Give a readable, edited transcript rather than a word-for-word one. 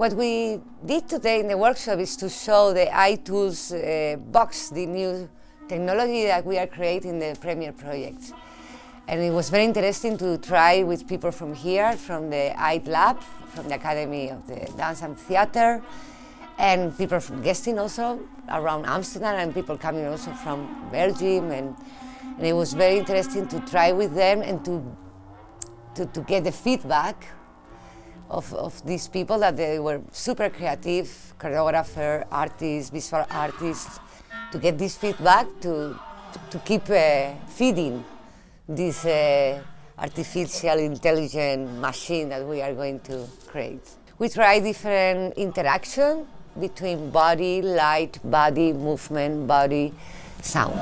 What we did today in the workshop is to show the iTools box, the new technology that we are creating, the Premier project. And it was very interesting to try with people from here, from the IDlab, from the Academy of the Dance and Theatre, and people from guesting also around Amsterdam, and people coming also from Belgium. And it was very interesting to try with them and to get the feedback of these people, that they were super creative, choreographer, artists, visual artists, to get this feedback to keep feeding this artificial intelligent machine that we are going to create. We try different interaction between body, light, body, movement, body, sound.